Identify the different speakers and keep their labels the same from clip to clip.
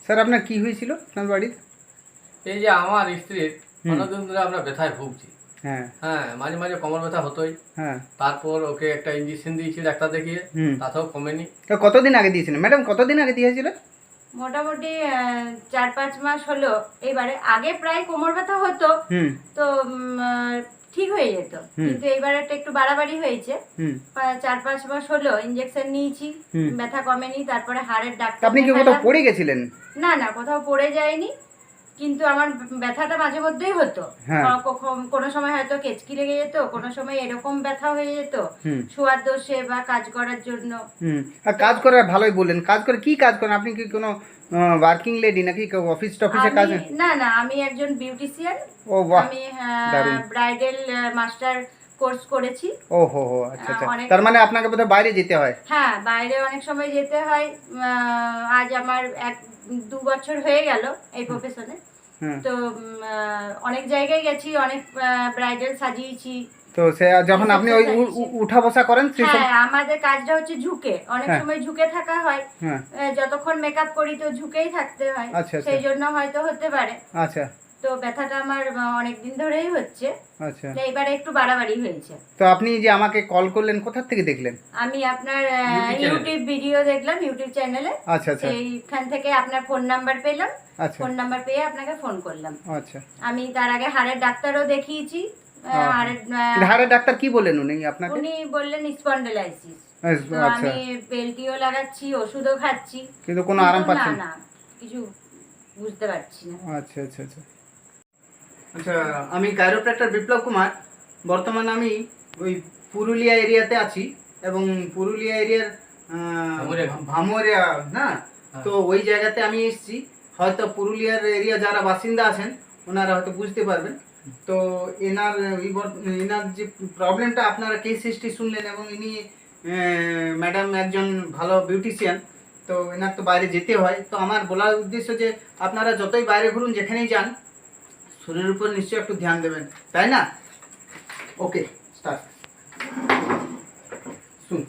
Speaker 1: Sir আপনার কি হয়েছিল আপনার বাড়িতে?
Speaker 2: এই যে আমার স্ত্রীর অনেকদিন ধরে আমরা ব্যথায় ভুগছি।
Speaker 1: হ্যাঁ
Speaker 2: হ্যাঁ, মাঝে মাঝে কোমর ব্যথা হতোই।
Speaker 1: হ্যাঁ।
Speaker 2: তারপর ওকে একটা ইঞ্জেকশন দিয়েছি ডাক্তার দেখিয়ে, তাতেও কমেনি।
Speaker 1: তো কতদিন আগে দিয়েছিলেন ম্যাডাম, কতদিন আগে দিয়েছিল?
Speaker 3: মোটামুটি 4-5 মাস হলো। এবারে আগে প্রায় কোমর ব্যথা হতো, তো ঠিক হয়ে যেত, কিন্তু এইবারে একটু বাড়াবাড়ি হয়েছে। 4-5 মাস হলো ইঞ্জেকশন নিয়েছি, ব্যথা কমেনি। তারপরে হাড়ের ডাক্তার।
Speaker 1: আপনি কি কোথাও পড়ে গেছিলেন?
Speaker 3: না না, কোথাও পড়ে যায়নি, কিন্তু আমার ব্যথাটা মাঝে মধ্যেই হতো। কোনো সময় হয়তো কেচকি লেগে যেত, কোনো সময় এরকম ব্যথা হয়ে যেত শোয়ার দোষে বা কাজ করার জন্য।
Speaker 1: কাজ করে ভালোই বললেন, কাজ করে কি কাজ করেন আপনি? কি কোনো ওয়ার্কিং লেডি নাকি অফিস টফিসে কাজ?
Speaker 3: না না, আমি একজন বিউটিশিয়ান।
Speaker 1: ও বাহ,
Speaker 3: আমি ব্রাইডাল মাস্টার কোর্স করেছি।
Speaker 1: ও হো হো, আচ্ছা আচ্ছা। তার মানে আপনাকে বোধহয় বাইরে যেতে হয়?
Speaker 3: হ্যাঁ, বাইরে অনেক সময় যেতে হয়। আজ আমার 1-2 বছর হয়ে গেল এই প্রফেশনে। তো অনেক জায়গায় গেছি, অনেক ব্রাইডাল সাজিয়েছি।
Speaker 1: তো সে যখন আপনি ওই উঠা বসা করেন,
Speaker 3: হ্যাঁ, আমাদের কাজটা হচ্ছে ঝুঁকে, অনেক সময় ঝুঁকে থাকা হয়। যতক্ষণ মেকআপ করি তো ঝুঁকেই থাকতে হয়, সেই জন্য হয়তো হতে পারে। আচ্ছা। তো ব্যথাটা আমার অনেক দিন ধরেই হচ্ছে। আচ্ছা, এবারে একটু বাড়াবাড়ি হয়েছে।
Speaker 1: তো আপনি যে আমাকে কল করলেন, কোথা থেকে দেখলেন?
Speaker 3: আমি আপনার ইউটিউব ভিডিও দেখলাম, ইউটিউব চ্যানেলে। আচ্ছা আচ্ছা। সেইখান থেকে আপনার ফোন নাম্বার পেলাম। আচ্ছা। ফোন নাম্বার পেয়ে আপনাকে ফোন করলাম। আচ্ছা। আমি তার আগে হাড়ের ডাক্তারও দেখিয়েছি।
Speaker 1: হাড়ের ডাক্তার কি বললেন উনি আপনাকে?
Speaker 3: উনি বললেন স্পন্ডিলাইসিস। আমি পেলটিও লাগাচ্ছি, ওষুধও খাচ্ছি,
Speaker 1: কিন্তু কোনো আরাম পাচ্ছি
Speaker 3: না, কিছু বুঝতে পারছি না।
Speaker 1: আচ্ছা আচ্ছা আচ্ছা আচ্ছা। আমি কাইরোপ্র্যাক্টর বিপ্লব কুমার। বর্তমানে আমি ওই পুরুলিয়া এরিয়াতে আছি, এবং পুরুলিয়া এরিয়ার ভামুরিয়া না, তো ওই জায়গাতে আমি এসেছি। হয়তো পুরুলিয়ার এরিয়া যারা বাসিন্দা আছেন ওনারা হয়তো বুঝতে পারবেন। তো এনার যে প্রবলেমটা আপনারা কেস হিস্ট্রি শুনলেন, এবং ইনি ম্যাডাম একজন ভালো বিউটিশিয়ান। তো এনার তো বাইরে যেতে হয়। তো আমার বলার উদ্দেশ্য যে আপনারা যতই বাইরে ঘুরুন, যেখানেই যান, শরীরের উপর নিশ্চয়ই একটু ধ্যান দেবেন, তাই না? ওকে, স্টার্ট। শুন,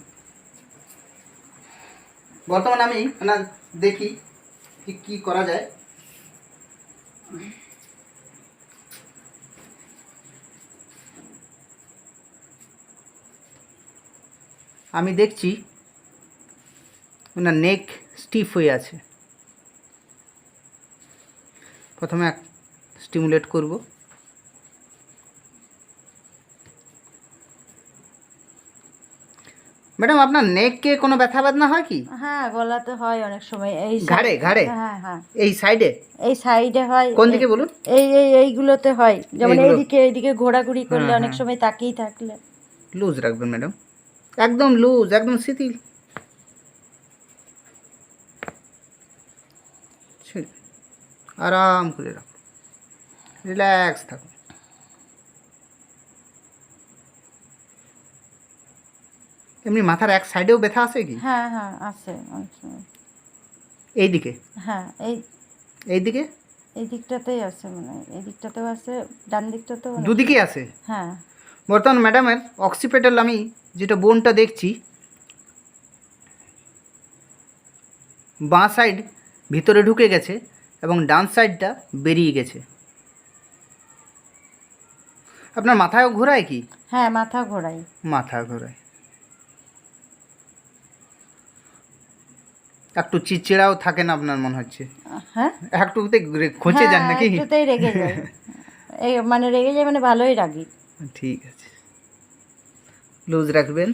Speaker 1: বর্তমানে আমি দেখি কি করা যায়। আমি দেখছি ওনার নেক স্টিফ হয়ে আছে। প্রথমে স্টিমুলেট করব। ম্যাডাম, আপনার নেকে কোনো ব্যথা বেদনা হয় কি?
Speaker 3: হ্যাঁ, গলাতে হয় অনেক সময়। এই
Speaker 1: ঘাড়ে?
Speaker 3: হ্যাঁ হ্যাঁ।
Speaker 1: এই সাইডে?
Speaker 3: এই সাইডে হয়।
Speaker 1: কোন দিকে বলুন?
Speaker 3: এইগুলোতে হয়, যেমন এইদিকে ঘোরাঘুরি করলে, অনেক সময় তাকিয়ে থাকলে।
Speaker 1: লুজ রাখবেন ম্যাডাম, একদম লুজ, একদম শিথিল। আরাম করে রাখুন, রিল্যাক্স থাকুন। এমনি মাথার এক সাইডেও ব্যথা আছে কি?
Speaker 3: হ্যাঁ হ্যাঁ, আছে অনেক সময়।
Speaker 1: এইদিকে?
Speaker 3: হ্যাঁ,
Speaker 1: এইদিকে?
Speaker 3: এই দিকটাতেই আছে, মানে এই দিকটাতেও আছে, ডান দিকটাতেও।
Speaker 1: দুদিকেই আছে?
Speaker 3: হ্যাঁ।
Speaker 1: বর্তমান ম্যাডামের অক্সিপেটাল আমি যেটা বোনটা দেখছি, বাঁ সাইড ভিতরে ঢুকে গেছে এবং ডান সাইডটা বেরিয়ে গেছে। আপনার মাথায় ঘোরায় কি?
Speaker 3: হ্যাঁ, মাথা ঘোরায়।
Speaker 1: মাথা ঘোরায়, একটু চিড়চিড়াও থাকেন আপনার মনে হচ্ছে।
Speaker 3: হ্যাঁ,
Speaker 1: একটুতে খোঁচে যান নাকি?
Speaker 3: একটুতেই রেগে যায়। মানে রেগে যায়, মানে ভালোই রাগি।
Speaker 1: ঠিক আছে, লুজ রাখবেন।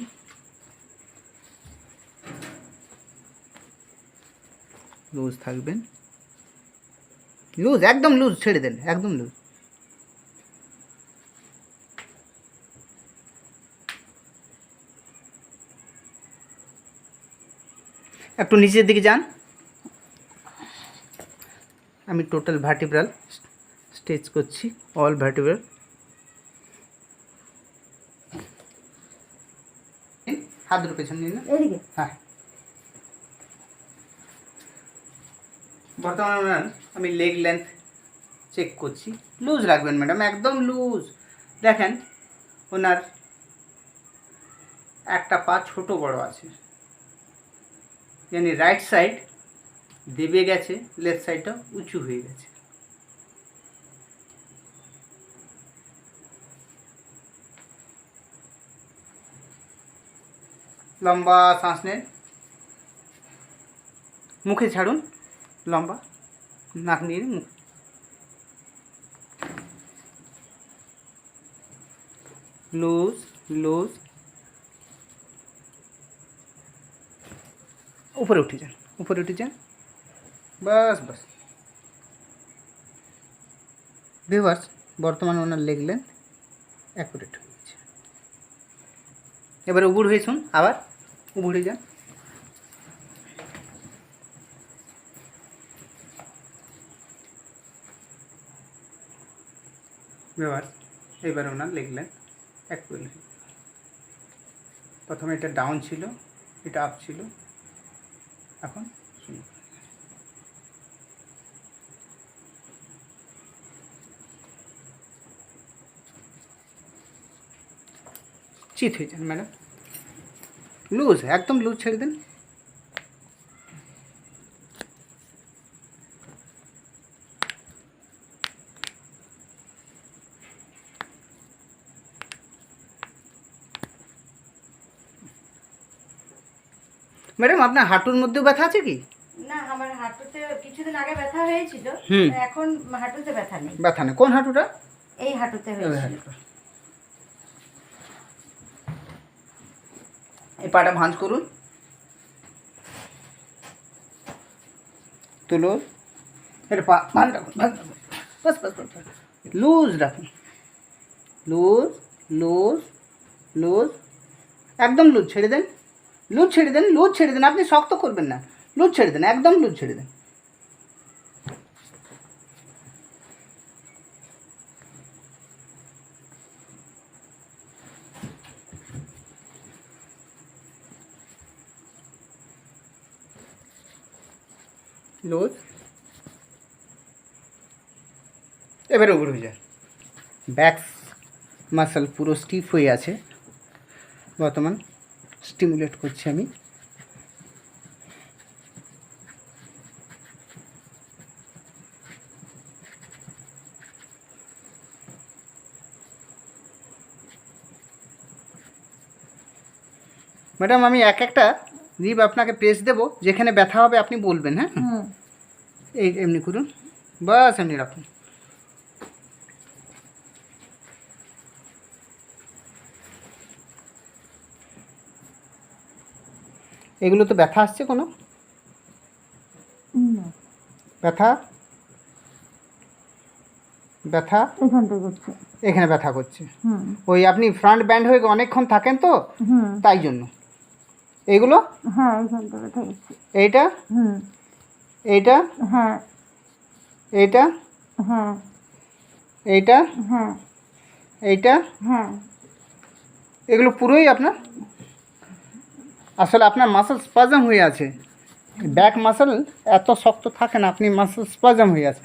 Speaker 1: লুজ থাকবেন, লুজ, একদম লুজ, ছেড়ে দেন, একদম লুজ। একটু নিচের দিকে যান। আমি টোটাল ভার্টিব্রাল স্ট্রেচ করছি, অল ভার্টিব্রাল। হাত দুটো পেছন নিন না,
Speaker 3: এইদিকে।
Speaker 1: হ্যাঁ। বর্তমানে আমি লেগ লেন্থ চেক করছি। লুজ রাখবেন ম্যাডাম, একদম লুজ। দেখেন ওনার একটা পা ছোট বড় আছে, यानी রাইট সাইড দেবে গেছে, লেফট সাইডটা উঁচু হয়ে গেছে। লম্বা শ্বাস নেন, মুখে ছাড়ুন, লম্বা নাক নিয়ে মুখ, লুজ লুজ, উপরে উঠে যান, উপরে উঠে যান, বাস বাস। ভিউয়ার্স, বর্তমানে ওনার লেগ লেন্থ অ্যাকুরেট হয়ে গেছে। এবারে উবুড় হয়ে শুন, আবার উবুড়ে যান, ভিউয়ার্স এবারে ওনার লেগ লেন্থ অ্যাকুরেট হয়ে গেছে। প্রথমে এটা ডাউন ছিল, এটা আপ ছিল, এখন শুনুন। চিত হয়ে যান ম্যাডাম, লুজ, একদম লুজ ছেড়ে দেন। ম্যাডাম আপনার হাঁটুর মধ্যেও ব্যথা আছে কি?
Speaker 3: না, আমার হাঁটুতে কিছুদিন আগে ব্যথা হয়েছিল, এখন হাঁটুতে ব্যথা নেই।
Speaker 1: ব্যথা নেই, কোন হাঁটুটা?
Speaker 3: এই হাঁটুতে হয়েছিল।
Speaker 1: এই পাটা ভাঁজ করুন, তুলুন, এটা পা ভাঁজ রাখুন, ভাঁজ রাখুন, বাস বাস বাস, লুজ রাখুন, লুজ লুজ লুজ, একদম লুজ ছেড়ে দেন, লুজ ছেড়ে দেন, লুজ ছেড়ে দেন, আপনি শক্ত করবেন না, লুজ ছেড়ে দেন, একদম লুজ ছেড়ে দেন। লুজ, এবারে উপরে হয়ে যায়। ব্যাক মাসল পুরো স্টিফ হয়ে আছে, বর্তমান স্টিমুলেট করছি আমি। ম্যাডাম আমি এক একটা রিব আপনাকে প্রেস দেবো, যেখানে ব্যথা হবে আপনি বলবেন, হ্যাঁ? এই এমনি করুন, বাস এমনি রাখুন। এগুলো তো ব্যথা আসছে কোনো? ব্যথা ব্যথা এখানে ব্যথা করছে, ওই আপনি ফ্রন্ট ব্যান্ড হয়ে অনেকক্ষণ থাকেন তো, তাই জন্য। এগুলো এইটা এইটা এইটা এইটা এইটা, এগুলো পুরোই আপনার, আসলে আপনার মাসল স্পাজম হয়ে আছে, ব্যাক মাসল এত শক্ত থাকে না, আপনি মাসল স্পাজম হয়ে আছে।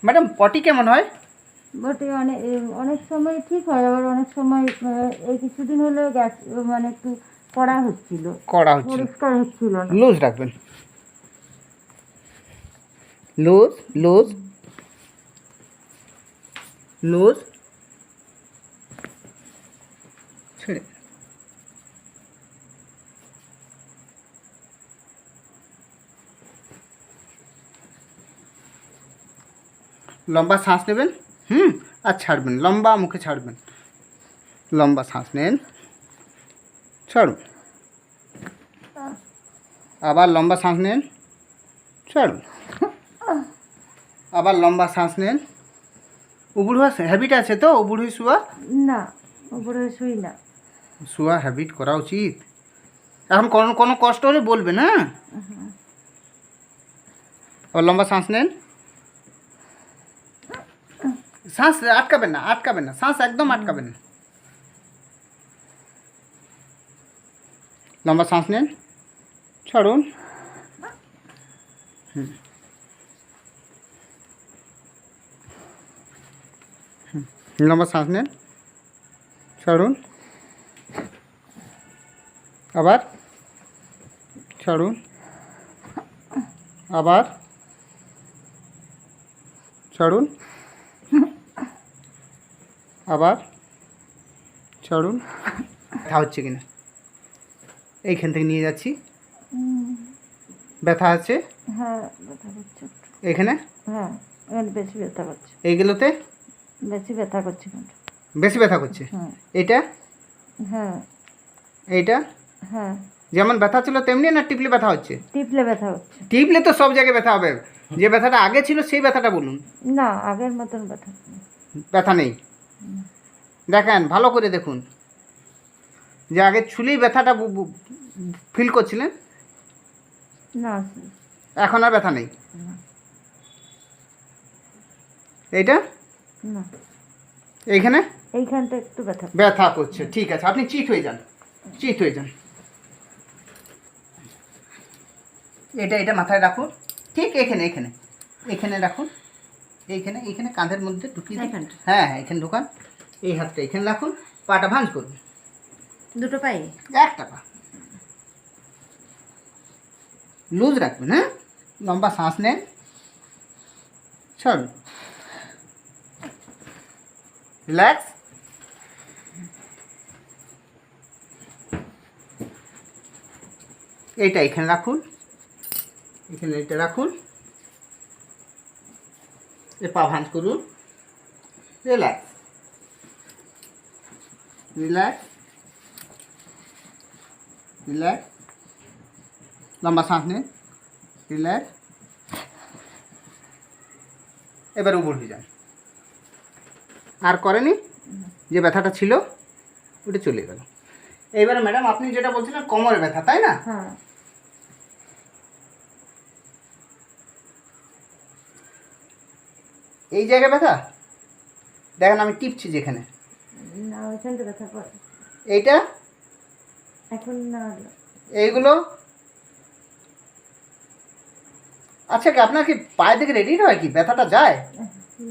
Speaker 1: ম্যাডাম পটি কেমন হয়?
Speaker 3: বটে অনেক অনেক সময় ঠিক হয়, আবার অনেক সময় এই কিছুদিন হলো গ্যাস মানে একটু কড়া হচ্ছিল, পরিষ্কার হচ্ছিল না।
Speaker 1: লুজ রাখবেন, লুজ লুজ লুজ, ছেড়ে লম্বা শ্বাস নেবেন, আর ছাড়বেন, লম্বা মুখে ছাড়বেন, লম্বা শ্বাস নেন, ছাড়ুন, আবার লম্বা শ্বাস নেন, ছাড়ুন, আবার লম্বা শ্বাস নেন। উবুড় হওয়া হ্যাবিট আছে তো? উবুড় হয়ে শোয়া?
Speaker 3: না, উপরে শুই না।
Speaker 1: শোয়া হ্যাবিট করা উচিত। এখন কোনো কোনো কষ্ট হলে বলবেন, হ্যাঁ? আবার লম্বা শ্বাস নেন, শ্বাস আটকাবেন না, আটকাবেন না, শ্বাস একদম আটকাবেন না। লম্বা শ্বাস নেন, ছাড়ুন, লম্বা শ্বাস নেন, ছাড়ুন, আবার ছাড়ুন, আবার ছাড়ুন, আবার ছাড়ুন। ব্যথা হচ্ছে কিনা এইখান থেকে নিয়ে যাচ্ছি। ব্যথা আছে
Speaker 3: হ্যাঁ ব্যথা করছে
Speaker 1: এখানে,
Speaker 3: হ্যাঁ এখানে বেশি ব্যথা করছে,
Speaker 1: এইগুলোতে
Speaker 3: বেশি ব্যথা করছে কিন্তু
Speaker 1: বেশি ব্যথা করছে।
Speaker 3: হ্যাঁ
Speaker 1: এটা
Speaker 3: হ্যাঁ
Speaker 1: এইটা
Speaker 3: হ্যাঁ
Speaker 1: যেমন ব্যথা ছিল তেমনি, না টিপলে ব্যথা হচ্ছে?
Speaker 3: টিপলে ব্যথা হচ্ছে।
Speaker 1: টিপলে তো সব জায়গায় ব্যথা হবে, যে ব্যথাটা আগে ছিল সেই ব্যথাটা বলুন।
Speaker 3: না আগের মতন ব্যথা নেই।
Speaker 1: ব্যথা নেই, দেখেন ভালো করে দেখুন, যে আগে ছুলেই ব্যথাটা ফিল করছিলেন,
Speaker 3: না
Speaker 1: এখন আর ব্যথা নেই। এইটা
Speaker 3: না
Speaker 1: এইখানে
Speaker 3: এইখানটা একটু ব্যথা।
Speaker 1: ব্যথা করছে, ঠিক আছে, আপনি চিত হয়ে যান, চিত হয়ে যান। এটা এটা মাথায় রাখুন, ঠিক এখানে এখানে এখানে রাখুন, এইখানে এইখানে কাঁধের মধ্যে ঢুকিয়ে দিন।
Speaker 3: এইখানটা?
Speaker 1: হ্যাঁ হ্যাঁ এখানে ঢুকান, এই হাতটা এখানে রাখুন, পাটা ভাঁজ করুন,
Speaker 3: দুটো পাই
Speaker 1: একটা পা লুজ রাখবেন। হ্যাঁ, লম্বা শ্বাস নেন, ছাড়ুন, রিল্যাক্স। এইটা এখানে রাখুন, এখানে এটা রাখুন, এ পা ভাঁজ করুন, রিল্যাক্স, রিল্যাক্স, রিল্যাক্স, লম্বা শ্বাস নিন, রিল্যাক্স। এবার উপর হয়ে যান, আর করেনি, যে ব্যথাটা ছিল ওটা চলে গেল। এইবারে ম্যাডাম আপনি যেটা বলছিলেন কোমরে ব্যথা, তাই না?
Speaker 3: হ্যাঁ
Speaker 1: এই জায়গায় ব্যথা দেখেন, আমি টিপছি যেখানে,
Speaker 3: না ওইখানটা ব্যথা করে
Speaker 1: এইটা
Speaker 3: এখন না।
Speaker 1: এইগুলো। আচ্ছা কি আপনার কি পায়ে থেকে রেডি হয় কি ব্যথাটা যায়?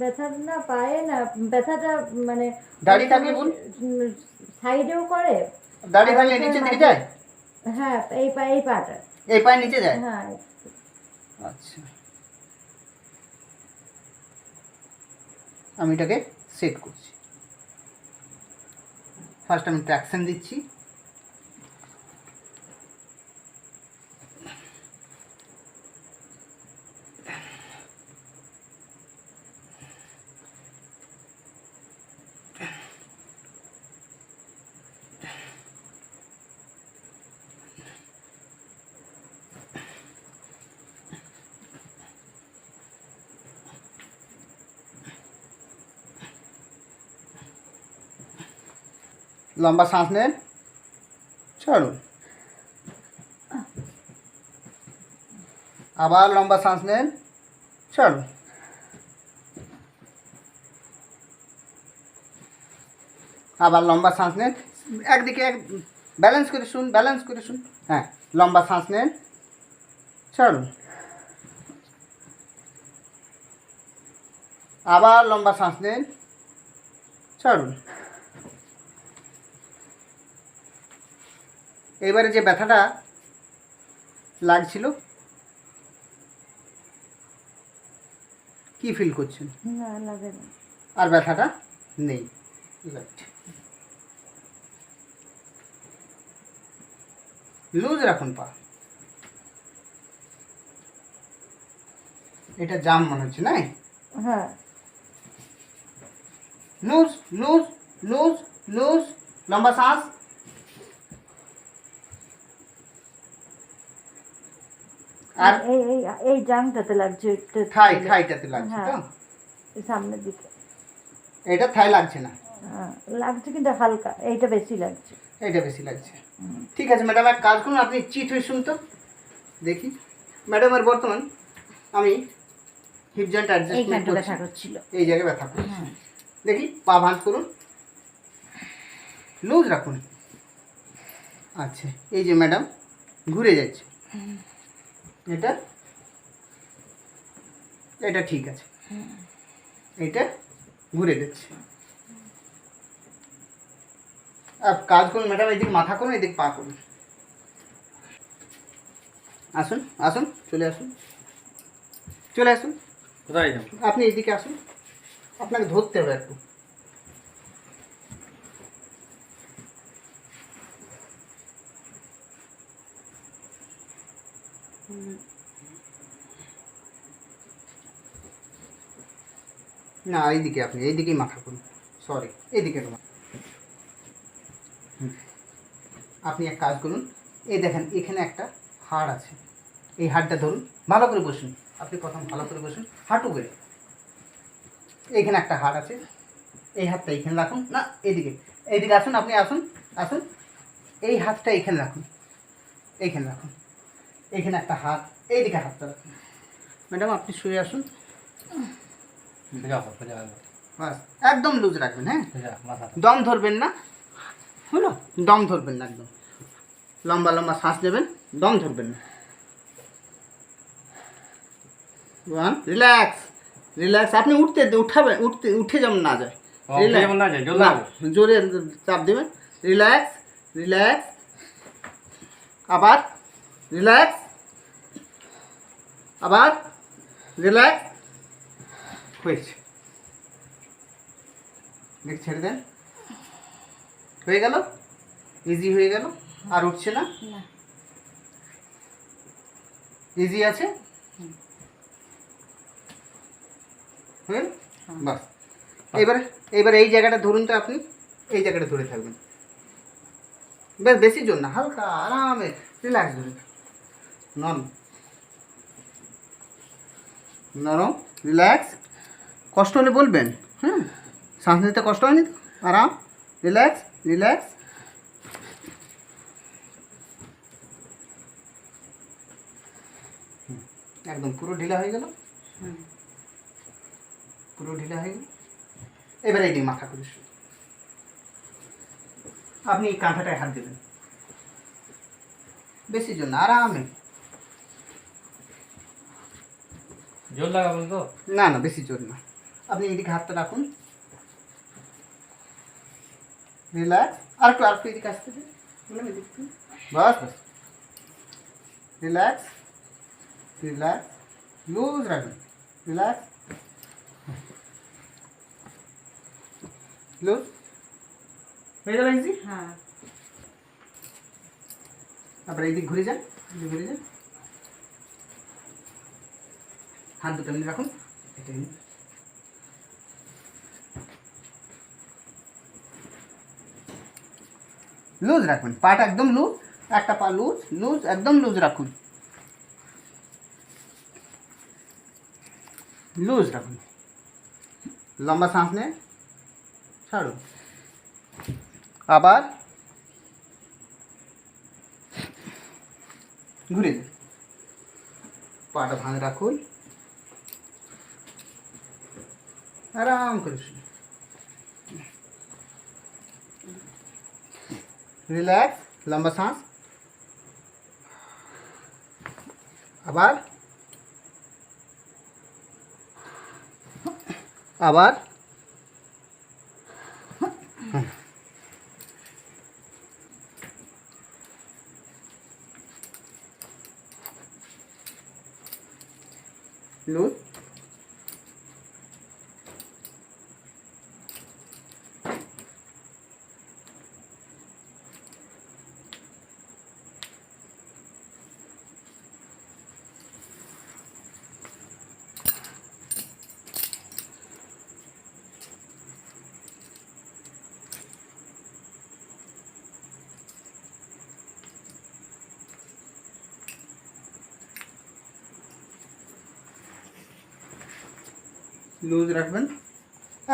Speaker 3: ব্যথা না পায়ে না, ব্যথাটা মানে
Speaker 1: দাড়ি থাকলে বল,
Speaker 3: সাইডেও করে,
Speaker 1: দাড়ি থাকলে নিচে দিকে যায়,
Speaker 3: হ্যাঁ এই পা এই পাটা,
Speaker 1: এই পায়ে নিচে যায়।
Speaker 3: হ্যাঁ
Speaker 1: আচ্ছা, আমি এটাকে সেট করছি। ফার্স্ট আমি ট্র্যাকশন দিচ্ছি, লম্বা শ্বাস নেন, ছাড়ুন, আবার লম্বা শ্বাস নেন, ছাড়ুন, আবার লম্বা শ্বাস নেন, একদিকে এক ব্যালেন্স করে শুন, ব্যালেন্স করে শুন। হ্যাঁ, লম্বা শ্বাস নেন, ছাড়ুন, আবার লম্বা শ্বাস নেন, ছাড়ুন। এবারে যে ব্যথাটা লাগছিল কি ফিল করছেন?
Speaker 3: না লাগে না।
Speaker 1: আর ব্যথাটা নেই, রাইট। লুজ রাখুন পা, এটা জাম মনে হচ্ছে না?
Speaker 3: হ্যাঁ
Speaker 1: লুজ লুজ লুজ লুজ, লম্বা শ্বাস, আর
Speaker 3: এই এই এই জাংটাতে লাগছে,
Speaker 1: থাইটাতে লাগছে তো?
Speaker 3: সামনের দিকে
Speaker 1: এটা থাই লাগছে না,
Speaker 3: লাগছে কিন্তু হালকা, এইটা বেশি লাগছে।
Speaker 1: এটা বেশি লাগছে। ঠিক আছে ম্যাডাম, এক কাজ করুন, আপনি চিট হয়ে শুন তো দেখি। ম্যাডামের বর্তমান আমি হিপ জয়েন্ট অ্যাডজাস্টমেন্ট
Speaker 3: ব্যথা করছিল,
Speaker 1: এই জায়গায় ব্যথা করছে, দেখি পা ভাঁজ করুন, লুজ রাখুন। আচ্ছা, এই যে ম্যাডাম ঘুরে যাচ্ছে, এটা এটা ঠিক আছে, এটা ঘুরে যাচ্ছে। আর কাজ করুন ম্যাডাম, এদিকে মাথা করুন, এদিকে পা করুন। আসুন আসুন, চলে আসুন, চলে আসুন।
Speaker 2: কোথায় যাবো?
Speaker 1: আপনি এদিকে আসুন, আপনাকে ধরতে হবে একটু। না, এইদিকে, আপনি এইদিকেই মাথা করুন, সরি, এইদিকে না। আপনি এক কাজ করুন, এই দেখেন এখানে একটা হাড় আছে, এই হাড়টা ধরুন, ভালো করে বসুন। আপনি প্রথম ভালো করে বসুন, হাঁটু বেড়ে। এইখানে একটা হাড় আছে, এই হাতটা এইখানে রাখুন। না, এইদিকে, এইদিকে আসুন, আপনি আসুন, আসুন। এই হাতটা এইখানে রাখুন, এইখানে রাখুন। এইখানে একটা হাত, এইদিকে হাতটা রাখুন। ম্যাডাম আপনি শুয়ে আসুন।
Speaker 2: সোজা কর, সোজা কর,
Speaker 1: বাস, একদম লুজ রাখবেন, হ্যাঁ,
Speaker 2: সোজা মাথাটা।
Speaker 1: দম ধরবেন না, হলো, দম ধরবেন না, একদম লম্বা লম্বা শ্বাস নেবেন, দম ধরবেন না। Relax, relax. আপনি উঠাবেন, উঠে যেমন না যায়।
Speaker 2: ও, উঠে যেমন না যায়, জোর লাগাবো?
Speaker 1: জোরে চাপ দেবেন। রিল্যাক্স, রিল্যাক্স, আবার রিল্যাক্স, আবার রিল্যাক্স। হয়েছে, দেখ, ছেড়ে দেন। হয়ে গেল, ইজি হয়ে গেল। আর উঠছে না,
Speaker 3: না।
Speaker 1: ইজি আছে, হ্যাঁ, বাস। এবারে এবারে এই জায়গাটা ধরুন তো, আপনি এই জায়গাটা ধরে থাকবেন, বেশ বেশি জোর না, হালকা আরামে রিল্যাক্স ধরে নরম নরম, রিল্যাক্স। কষ্ট হলে বলবেন, হ্যাঁ, শ্বাস নিতে কষ্ট হয়নি তো, আরাম, রিল্যাক্স, রিল্যাক্স। একদম পুরো ঢিলা হয়ে গেল, পুরো ঢিলা হয়ে গেল। এবারে এই দিন মাথা করে শুরু। আপনি এই কাঁথাটায় হাত দেবেন, বেশি জন্য আরামে।
Speaker 2: জোর লাগাবেন তো?
Speaker 1: না না, বেশি জোর না। আপনি এদিকে হাতটা রাখুন, রিল্যাক্স। আর একটু এদিকে আসতে দিন, বললাম এদিকে। বাস বাস, রিল্যাক্স, রিল্যাক্স, লুজ রাখবেন, রিল্যাক্স, লুজ। হয়ে গেল ইজি।
Speaker 3: হ্যাঁ।
Speaker 1: আবার এইদিক ঘুরে যান, এদিকে ঘুরে যান। হাত দুটো এমনি রাখুন, এটা নিন। লুজ রাখবেন, পাটা একদম লুজ, একটা পা লুজ, লুজ, একদম লুজ রাখুন, লুজ রাখুন। লম্বা শ্বাস নেন, ছাড়ুন, আবার ঘুরে যান, পাটা ভাঙে রাখুন, আরাম করে শুনুন। রিল্যাক্স, লম্বা শ্বাস, আবার আবার লুজ। লুজ রাখবেন,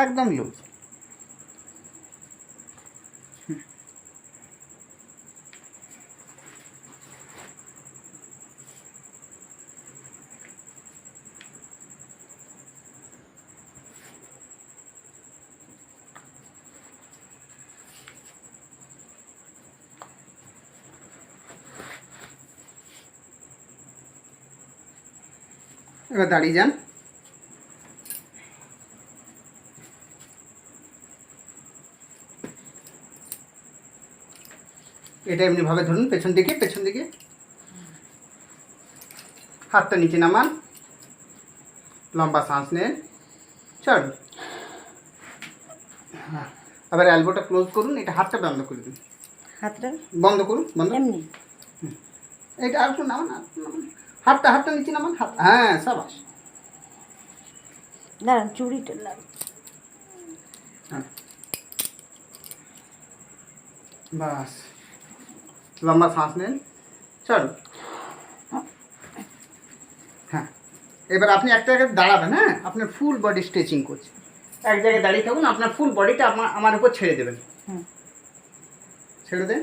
Speaker 1: একদম লুজ। এবার দাঁড়িয়ে যান, এটা এমনিভাবে ধরুন, পেছন দিকে, পেছন দিকে, হাতটা নিচে নামান, লম্বা শ্বাস নেন, ছাড়ুন। হ্যাঁ, আবার এলবোটা ক্লোজ করুন, এটা হাতটা বন্ধ করে দিন,
Speaker 3: হাতটা
Speaker 1: বন্ধ করুন, বন্ধ।
Speaker 3: এমনি
Speaker 1: এটা আর একটু নামান, আর একটু নামান, হাতটা নিচে নামান, হাত, হ্যাঁ সাবাস।
Speaker 3: দাঁড়ান, চুড়িটা
Speaker 1: হ্যাঁ, বাস, লম্বা শ্বাস নেন, ছাড়ুন। হ্যাঁ, এবার আপনি একটা জায়গায় দাঁড়াবেন। হ্যাঁ, আপনার ফুল বডি স্ট্রেচিং করছে, এক জায়গায় দাঁড়িয়ে থাকুন, আপনার ফুল বডিটা আমার উপর ছেড়ে দেবেন। ছেড়ে দেন,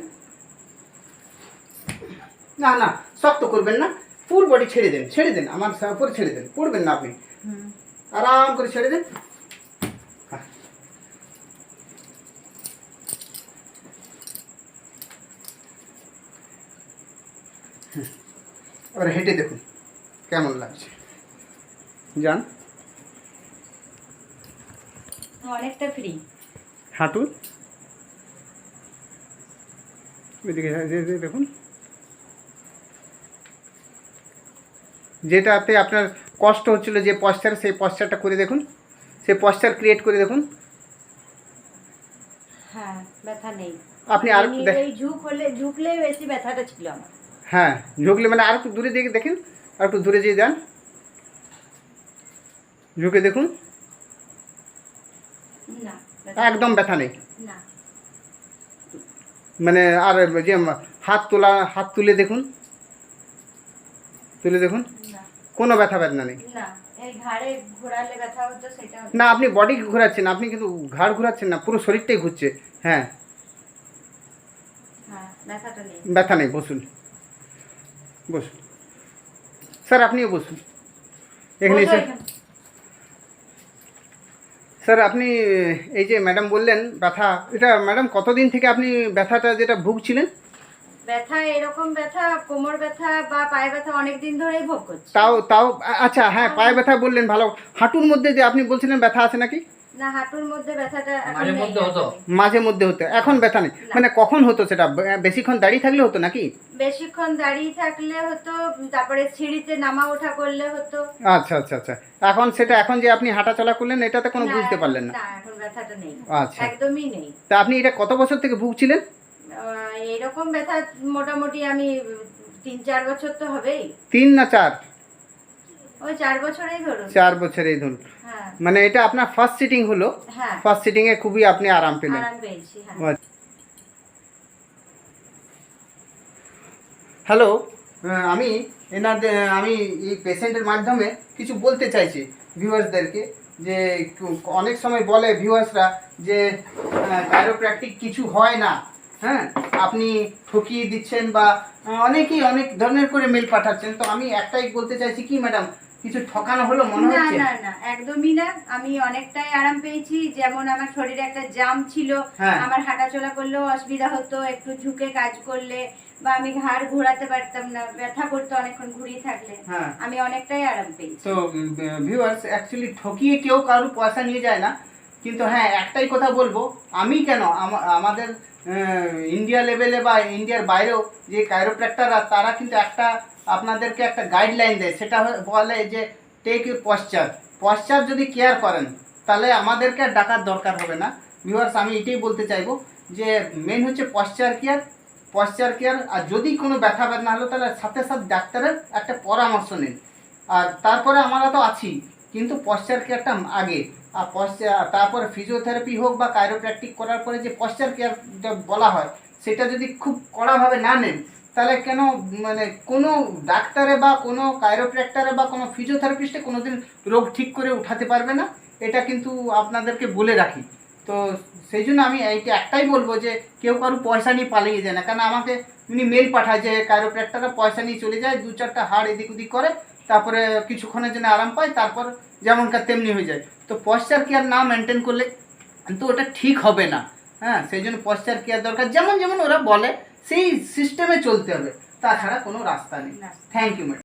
Speaker 1: না না শক্ত করবেন না, ফুল বডি ছেড়ে দেন, ছেড়ে দেন, আমার উপরে ছেড়ে দেন, পড়বেন না আপনি, আরাম করে ছেড়ে দেন। হ্যাঁ, এবার হেঁটে দেখুন কেমন লাগছে, যান।
Speaker 3: অনেকটা ফ্রি।
Speaker 1: হাঁটুন, এদিকে দেখুন, যেটাতে আপনার কষ্ট হচ্ছিল, যে পশ্চার, সেই পশ্চারটা করে দেখুন, সেই পশ্চার ক্রিয়েট করে দেখুন।
Speaker 3: হ্যাঁ, ব্যথা নেই।
Speaker 1: আপনি আর
Speaker 3: এই ঝুঁকলে বেশি ব্যথাটা ছিল আমার।
Speaker 1: হ্যাঁ, ঝুঁকলে মানে আর একটু দূরে দিকে দেখেন, আর একটু দূরে যেয়ে যান, ঝুঁকে দেখুন,
Speaker 3: না
Speaker 1: একদম ব্যথা নেই।
Speaker 3: না,
Speaker 1: মানে আর যে হাত তুলে দেখুন, তুলে দেখুন,
Speaker 3: না
Speaker 1: কোনো ব্যথা বেদনা নেই।
Speaker 3: না, এই ঘাড়ে ঘোরালে ব্যথা হতো সেটা।
Speaker 1: না, আপনি বডি ঘোরাচ্ছেন, আপনি কিন্তু ঘাড় ঘোরাচ্ছেন না, পুরো শরীরটাই ঘুরছে। হ্যাঁ,
Speaker 3: হ্যাঁ, ব্যথাটা নেই।
Speaker 1: ব্যথা নেই, বসুন, বসুন স্যার, আপনিও বসুন এখানে এসে। স্যার আপনি এই যে ম্যাডাম বললেন ব্যথা, এটা ম্যাডাম কতদিন থেকে আপনি ব্যথাটা যেটা ভুগছিলেন?
Speaker 3: ব্যথা, এরকম ব্যথা, কোমর ব্যথা বা পায়ে ব্যথা অনেক দিন ধরেই ভোগ করছি।
Speaker 1: তাও আচ্ছা, হ্যাঁ পায়ে ব্যথা বললেন, ভালো। হাঁটুর মধ্যে যে আপনি বলছিলেন ব্যথা আছে নাকি?
Speaker 3: না, হাঁটুর মধ্যে ব্যথাটা এখন
Speaker 2: মাঝে
Speaker 3: নেই।
Speaker 2: মধ্যে হতো।
Speaker 1: মাঝে মধ্যে হতো, এখন ব্যথা নেই। মানে কখন হতো সেটা? বেশিক্ষণ দাঁড়িয়ে থাকলে হতো নাকি?
Speaker 3: বেশিক্ষণ দাঁড়িয়ে থাকলে হতো, তারপরে সিঁড়িতে নামা ওঠা করলে হতো।
Speaker 1: আচ্ছা আচ্ছা আচ্ছা, এখন সেটা, এখন যে আপনি হাঁটা চলা করলেন এটাতে কোনো বুঝতে পারলেন না?
Speaker 3: না, এখন ব্যথাটা নেই,
Speaker 1: আচ্ছা,
Speaker 3: একদমই নেই।
Speaker 1: তা আপনি এটা কত বছর থেকে ভুগছিলেন?
Speaker 3: এরকম ব্যথা মোটামুটি আমি 3-4 বছর তো হবেই।
Speaker 1: 3 না 4?
Speaker 3: ওই 4 বছরেই ধরুন।
Speaker 1: 4 বছরেই ধরুন।
Speaker 3: হ্যাঁ
Speaker 1: মানে এটা আপনার ফার্স্ট সিটিং হলো?
Speaker 3: হ্যাঁ,
Speaker 1: ফার্স্ট সিটিংয়ে খুবই আপনি আরাম পেলেন?
Speaker 3: আরাম পেয়েছি। হ্যাঁ,
Speaker 1: হ্যালো, আমি আমি এই পেশেন্টের মাধ্যমে কিছু বলতে চাইছি ভিউয়ার্সদেরকে, যে অনেক সময় বলে ভিউয়ার্সরা যে কাইরোপ্র্যাকটিক কিছু হয় না। হ্যাঁ, আপনি ঠকিয়ে দিচ্ছেন বা অনেকেই অনেক ধরনের করে মেল পাঠাচ্ছেন। তো আমি একটাই বলতে চাইছি, কি ম্যাডাম কিছু ঠকানো হলো মনে
Speaker 3: না
Speaker 1: হচ্ছে?
Speaker 3: না না, একদমই না। আমি অনেকটাই আরাম পেয়েছি। যেমন আমার শরীরে একটা জাম ছিল,
Speaker 1: হ্যাঁ।
Speaker 3: আমার হাঁটাচলা করলেও অসুবিধা হতো, একটু ঝুঁকে কাজ করলে, বা আমি ঘাড় ঘোরাতে পারতাম না, ব্যথা করতো অনেকক্ষণ ঘুরিয়ে থাকলে।
Speaker 1: হ্যাঁ।
Speaker 3: আমি অনেকটাই আরাম পেয়েছি।
Speaker 1: তো ভিউয়ার্স, অ্যাকচুয়ালি ঠকিয়ে কেউ কারোর পয়সা নিয়ে যায় না, কিন্তু হ্যাঁ একটাই কথা বলবো, আমি কেন আমাদের ইন্ডিয়া লেভেলে বা ইন্ডিয়ার বাইরেও যে কাইরোপ্র্যাক্টররা, তারা কিন্তু আপনাদেরকে একটা গাইডলাইন দেয়, সেটা বলে যে টেক ইউর পশ্চার যদি কেয়ার করেন তাহলে আমাদেরকে আর ডাকার দরকার হবে না। ভিউয়ার্স, আমি এটাই বলতে চাইবো যে মেন হচ্ছে পশ্চার কেয়ার। আর যদি কোনো ব্যথা বেদনা হলো তাহলে সাথে সাথে ডাক্তারের একটা পরামর্শ নিন। আর তারপরে আমরা তো আছি, কিন্তু পশ্চার কেয়ারটা আগে। আর তারপরে ফিজিওথেরাপি হোক বা কাইরোপ্র্যাকটিক করার পরে যে পশ্চার কেয়ার বলা হয়, সেটা যদি খুব কড়াভাবে না নেন, তাহলে কেন মানে কোনো ডাক্তারে বা কোনো কাইরোপ্র্যাক্টরে বা কোনো ফিজিওথেরাপিস্টে কোনোদিন রোগ ঠিক করে উঠাতে পারবে না। এটা কিন্তু আপনাদেরকে বলে রাখি। তো সেই জন্য আমি এইটা একটাই বলবো যে কেউ কারো পয়সা নিয়ে পালিয়ে যায় না। কারণ আমাকে উনি মেল পাঠায় যে কাইরোপ্র্যাক্টররা পয়সা নিয়ে চলে যায়, 2-4টা হাড় এদিক ওদিক করে, তারপরে কিছুক্ষণের জন্য আরাম পায়, তারপর যেমনকার তেমনি হয়ে যায়। তো পশ্চার কেয়ার না মেনটেন করলে তো ওটা ঠিক হবে না। হ্যাঁ, সেই জন্য পশ্চার কেয়ার দরকার, যেমন ওরা বলে সেই সিস্টেমে চলতে হবে, তাছাড়া কোনো রাস্তা নেই। Thank you madam.